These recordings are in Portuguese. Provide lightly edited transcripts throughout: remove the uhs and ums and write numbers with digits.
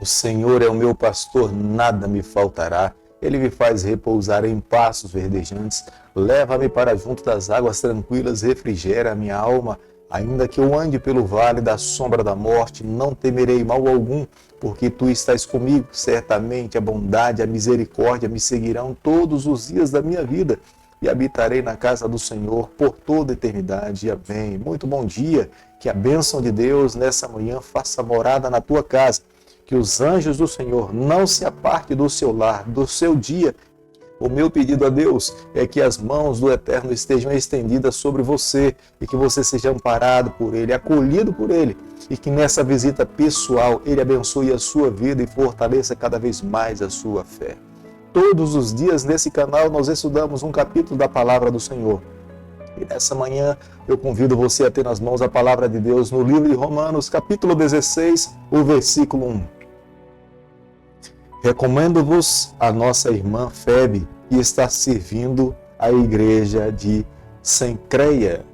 Senhor é o meu pastor, nada me faltará. Ele me faz repousar em pastos verdejantes. Leva-me para junto das águas tranquilas, refrigera a minha alma. Ainda que eu ande pelo vale da sombra da morte, não temerei mal algum, porque tu estás comigo. Certamente a bondade e a misericórdia me seguirão todos os dias da minha vida, e habitarei na casa do Senhor por toda a eternidade. Amém. Muito bom dia. Que a bênção de Deus nessa manhã faça morada na tua casa. Que os anjos do Senhor não se apartem do seu lar, do seu dia. O meu pedido a Deus é que as mãos do Eterno estejam estendidas sobre você e que você seja amparado por Ele, acolhido por Ele, e que nessa visita pessoal Ele abençoe a sua vida e fortaleça cada vez mais a sua fé. Todos os dias nesse canal nós estudamos um capítulo da Palavra do Senhor. E nessa manhã eu convido você a ter nas mãos a Palavra de Deus no livro de Romanos, capítulo 16, o versículo 1. Recomendo-vos a nossa irmã Febe, que está servindo a igreja de Cencreia.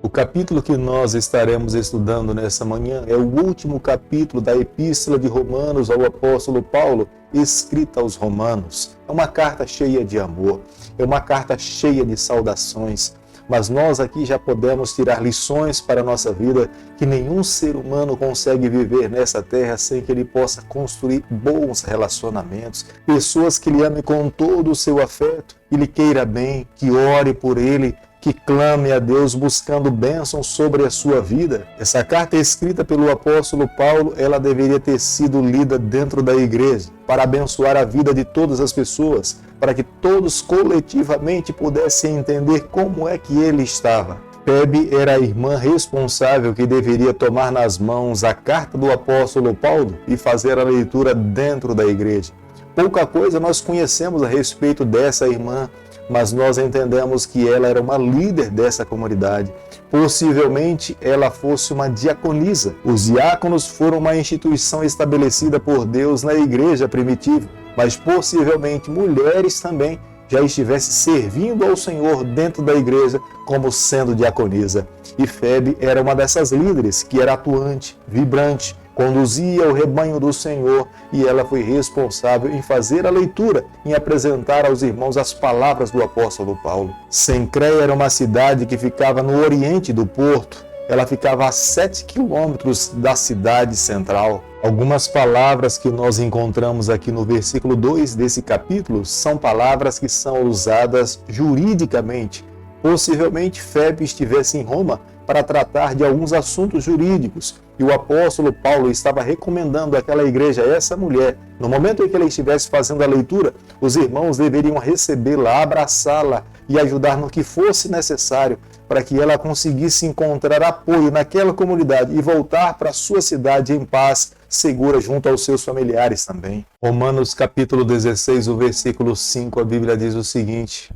O capítulo que nós estaremos estudando nessa manhã é o último capítulo da Epístola de Romanos ao apóstolo Paulo, escrita aos Romanos. É uma carta cheia de amor, é uma carta cheia de saudações. Mas nós aqui já podemos tirar lições para a nossa vida que nenhum ser humano consegue viver nessa terra sem que ele possa construir bons relacionamentos, pessoas que lhe amem com todo o seu afeto, que lhe queira bem, que ore por ele, que clame a Deus buscando bênçãos sobre a sua vida. Essa carta escrita pelo apóstolo Paulo, ela deveria ter sido lida dentro da igreja, para abençoar a vida de todas as pessoas, para que todos coletivamente pudessem entender como é que ele estava. Febe era a irmã responsável que deveria tomar nas mãos a carta do apóstolo Paulo e fazer a leitura dentro da igreja. Pouca coisa nós conhecemos a respeito dessa irmã, mas nós entendemos que ela era uma líder dessa comunidade. Possivelmente ela fosse uma diaconisa. Os diáconos foram uma instituição estabelecida por Deus na igreja primitiva, mas possivelmente mulheres também já estivessem servindo ao Senhor dentro da igreja como sendo diaconisa. E Febe era uma dessas líderes que era atuante, vibrante, conduzia o rebanho do Senhor, e ela foi responsável em fazer a leitura, em apresentar aos irmãos as palavras do apóstolo Paulo. Cencreia era uma cidade que ficava no oriente do porto. Ela ficava a 7 quilômetros da cidade central. Algumas palavras que nós encontramos aqui no versículo 2 desse capítulo são palavras que são usadas juridicamente. Possivelmente Febe estivesse em Roma para tratar de alguns assuntos jurídicos, e o apóstolo Paulo estava recomendando àquela igreja, a essa mulher, no momento em que ela estivesse fazendo a leitura, os irmãos deveriam recebê-la, abraçá-la e ajudar no que fosse necessário para que ela conseguisse encontrar apoio naquela comunidade e voltar para a sua cidade em paz, segura junto aos seus familiares também. Romanos capítulo 16, o versículo 5, a Bíblia diz o seguinte: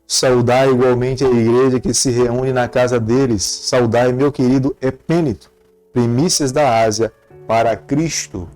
saudai igualmente a igreja que se reúne na casa deles. Saudai meu querido Epêneto, primícias da Ásia, para Cristo.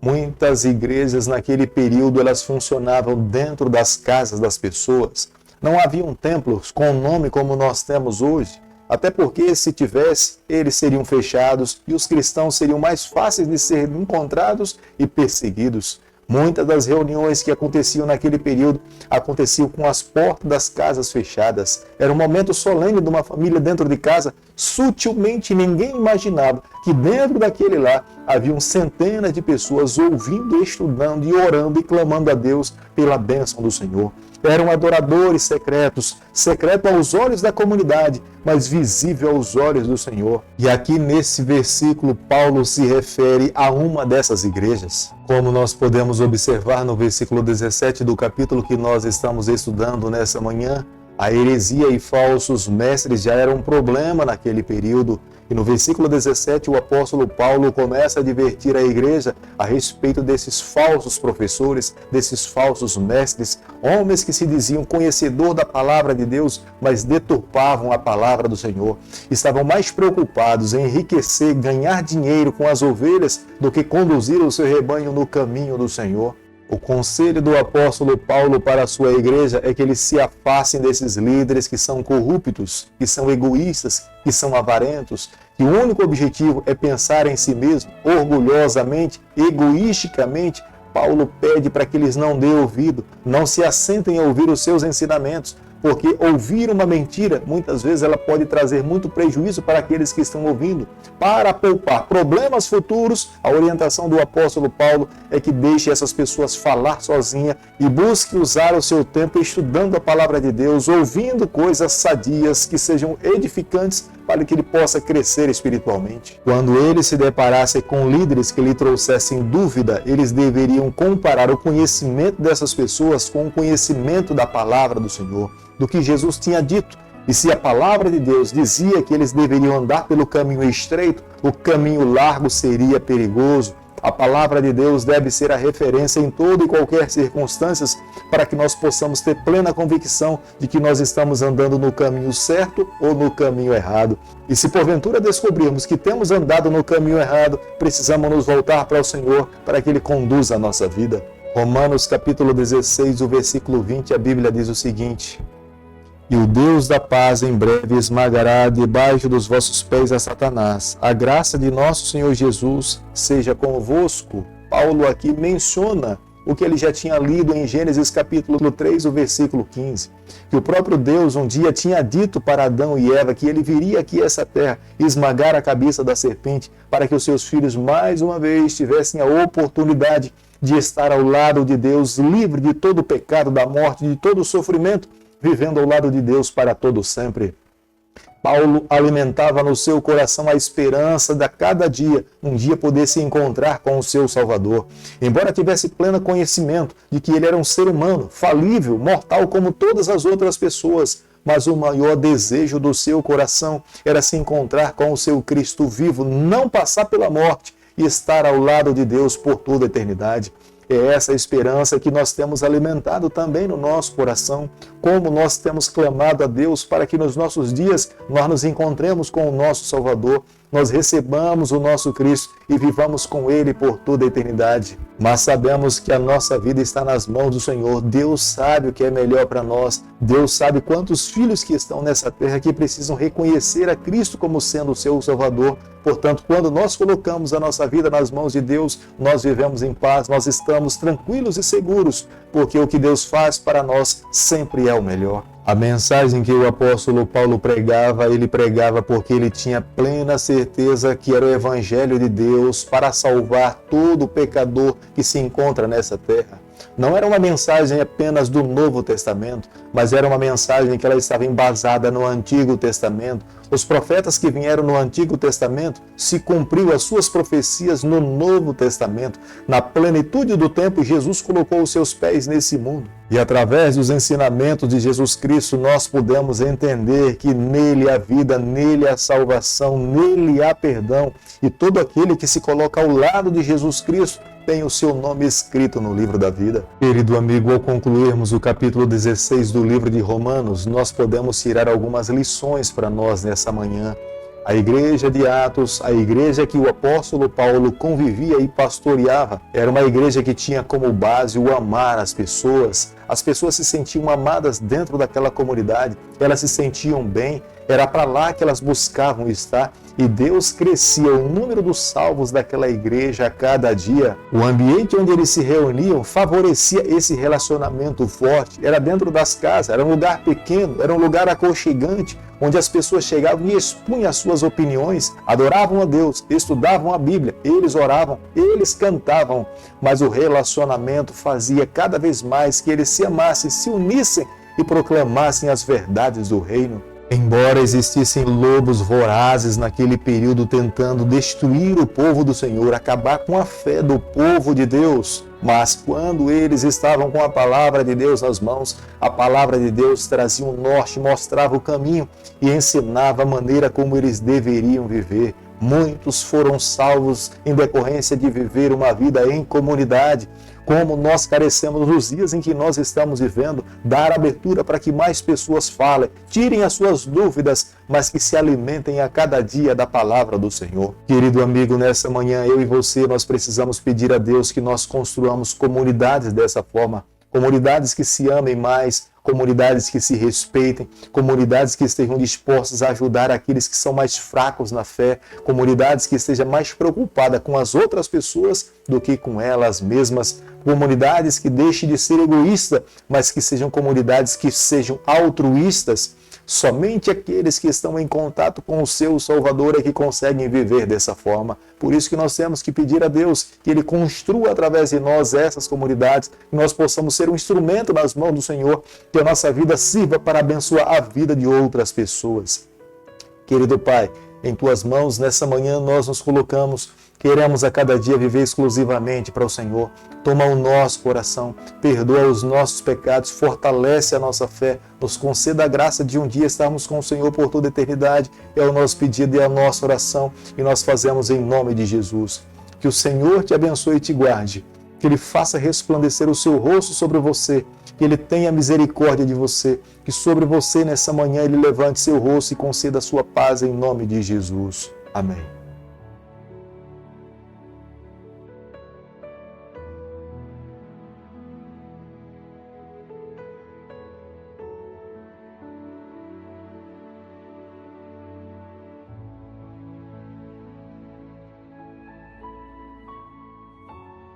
Muitas igrejas naquele período elas funcionavam dentro das casas das pessoas. Não haviam templos com nome como nós temos hoje, até porque se tivesse, eles seriam fechados e os cristãos seriam mais fáceis de ser encontrados e perseguidos. Muitas das reuniões que aconteciam naquele período aconteciam com as portas das casas fechadas. Era um momento solene de uma família dentro de casa. Sutilmente ninguém imaginava que dentro daquele lar haviam centenas de pessoas ouvindo, estudando e orando e clamando a Deus pela bênção do Senhor. Eram adoradores secretos, secreto aos olhos da comunidade, mas visível aos olhos do Senhor. E aqui nesse versículo, Paulo se refere a uma dessas igrejas. Como nós podemos observar no versículo 17 do capítulo que nós estamos estudando nessa manhã, a heresia e falsos mestres já eram um problema naquele período. E no versículo 17, o apóstolo Paulo começa a advertir a igreja a respeito desses falsos professores, desses falsos mestres, homens que se diziam conhecedor da palavra de Deus, mas deturpavam a palavra do Senhor. Estavam mais preocupados em enriquecer, ganhar dinheiro com as ovelhas, do que conduzir o seu rebanho no caminho do Senhor. O conselho do apóstolo Paulo para a sua igreja é que eles se afastem desses líderes que são corruptos, que são egoístas, que são avarentos, que o único objetivo é pensar em si mesmo, orgulhosamente, egoisticamente. Paulo pede para que eles não dêem ouvido, não se assentem a ouvir os seus ensinamentos, porque ouvir uma mentira, muitas vezes ela pode trazer muito prejuízo para aqueles que estão ouvindo. Para poupar problemas futuros, a orientação do apóstolo Paulo é que deixe essas pessoas falar sozinha e busque usar o seu tempo estudando a palavra de Deus, ouvindo coisas sadias que sejam edificantes para que ele possa crescer espiritualmente. Quando ele se deparasse com líderes que lhe trouxessem dúvida, eles deveriam comparar o conhecimento dessas pessoas com o conhecimento da palavra do Senhor, do que Jesus tinha dito. E se a palavra de Deus dizia que eles deveriam andar pelo caminho estreito, o caminho largo seria perigoso. A palavra de Deus deve ser a referência em toda e qualquer circunstância para que nós possamos ter plena convicção de que nós estamos andando no caminho certo ou no caminho errado. E se porventura descobrirmos que temos andado no caminho errado, precisamos nos voltar para o Senhor para que Ele conduza a nossa vida. Romanos capítulo 16, o versículo 20, a Bíblia diz o seguinte: E o Deus da paz em breve esmagará debaixo dos vossos pés a Satanás. A graça de nosso Senhor Jesus seja convosco. Paulo aqui menciona o que ele já tinha lido em Gênesis capítulo 3, o versículo 15. Que o próprio Deus um dia tinha dito para Adão e Eva que ele viria aqui a essa terra esmagar a cabeça da serpente para que os seus filhos mais uma vez tivessem a oportunidade de estar ao lado de Deus, livre de todo o pecado, da morte, de todo o sofrimento, vivendo ao lado de Deus para todo sempre. Paulo alimentava no seu coração a esperança de cada dia, um dia poder se encontrar com o seu Salvador. Embora tivesse pleno conhecimento de que ele era um ser humano, falível, mortal como todas as outras pessoas, mas o maior desejo do seu coração era se encontrar com o seu Cristo vivo, não passar pela morte e estar ao lado de Deus por toda a eternidade. É essa esperança que nós temos alimentado também no nosso coração, como nós temos clamado a Deus para que nos nossos dias nós nos encontremos com o nosso Salvador, nós recebamos o nosso Cristo e vivamos com Ele por toda a eternidade. Mas sabemos que a nossa vida está nas mãos do Senhor. Deus sabe o que é melhor para nós. Deus sabe quantos filhos que estão nessa terra que precisam reconhecer a Cristo como sendo o seu Salvador. Portanto, quando nós colocamos a nossa vida nas mãos de Deus, nós vivemos em paz, nós estamos tranquilos e seguros, porque o que Deus faz para nós sempre é o melhor. A mensagem que o apóstolo Paulo pregava, ele pregava porque ele tinha plena certeza que era o Evangelho de Deus para salvar todo pecador que se encontra nessa terra. Não era uma mensagem apenas do Novo Testamento, mas era uma mensagem que ela estava embasada no Antigo Testamento. Os profetas que vieram no Antigo Testamento se cumpriu as suas profecias no Novo Testamento. Na plenitude do tempo, Jesus colocou os seus pés nesse mundo. E através dos ensinamentos de Jesus Cristo, nós podemos entender que nele há vida, nele há salvação, nele há perdão. E todo aquele que se coloca ao lado de Jesus Cristo tem o seu nome escrito no livro da vida. Querido amigo, ao concluirmos o capítulo 16 do livro de Romanos, nós podemos tirar algumas lições para nós nessa manhã. A igreja de Atos, a igreja que o apóstolo Paulo convivia e pastoreava, era uma igreja que tinha como base o amar as pessoas. As pessoas se sentiam amadas dentro daquela comunidade, elas se sentiam bem, era para lá que elas buscavam estar, e Deus crescia o número dos salvos daquela igreja a cada dia. O ambiente onde eles se reuniam favorecia esse relacionamento forte, era dentro das casas, era um lugar pequeno, era um lugar aconchegante, onde as pessoas chegavam e expunham as suas opiniões, adoravam a Deus, estudavam a Bíblia, eles oravam, eles cantavam, mas o relacionamento fazia cada vez mais que eles se amassem, se unissem e proclamassem as verdades do reino. Embora existissem lobos vorazes naquele período tentando destruir o povo do Senhor, acabar com a fé do povo de Deus, mas quando eles estavam com a palavra de Deus nas mãos, a palavra de Deus trazia um norte, mostrava o caminho e ensinava a maneira como eles deveriam viver. Muitos foram salvos em decorrência de viver uma vida em comunidade. Como nós carecemos nos dias em que nós estamos vivendo, dar abertura para que mais pessoas falem, tirem as suas dúvidas, mas que se alimentem a cada dia da palavra do Senhor. Querido amigo, nessa manhã eu e você, nós precisamos pedir a Deus que nós construamos comunidades dessa forma, comunidades que se amem mais, comunidades que se respeitem, comunidades que estejam dispostas a ajudar aqueles que são mais fracos na fé, comunidades que estejam mais preocupadas com as outras pessoas do que com elas mesmas, comunidades que deixem de ser egoístas, mas que sejam comunidades que sejam altruístas. Somente aqueles que estão em contato com o seu Salvador é que conseguem viver dessa forma. Por isso que nós temos que pedir a Deus que Ele construa através de nós essas comunidades, que nós possamos ser um instrumento nas mãos do Senhor, que a nossa vida sirva para abençoar a vida de outras pessoas. Querido Pai, em Tuas mãos, nessa manhã nós nos colocamos. Queremos a cada dia viver exclusivamente para o Senhor. Toma o nosso coração, perdoa os nossos pecados, fortalece a nossa fé, nos conceda a graça de um dia estarmos com o Senhor por toda a eternidade. É o nosso pedido e a nossa oração e nós fazemos em nome de Jesus. Que o Senhor te abençoe e te guarde, que Ele faça resplandecer o seu rosto sobre você, que Ele tenha misericórdia de você, que sobre você nessa manhã Ele levante seu rosto e conceda a sua paz em nome de Jesus. Amém.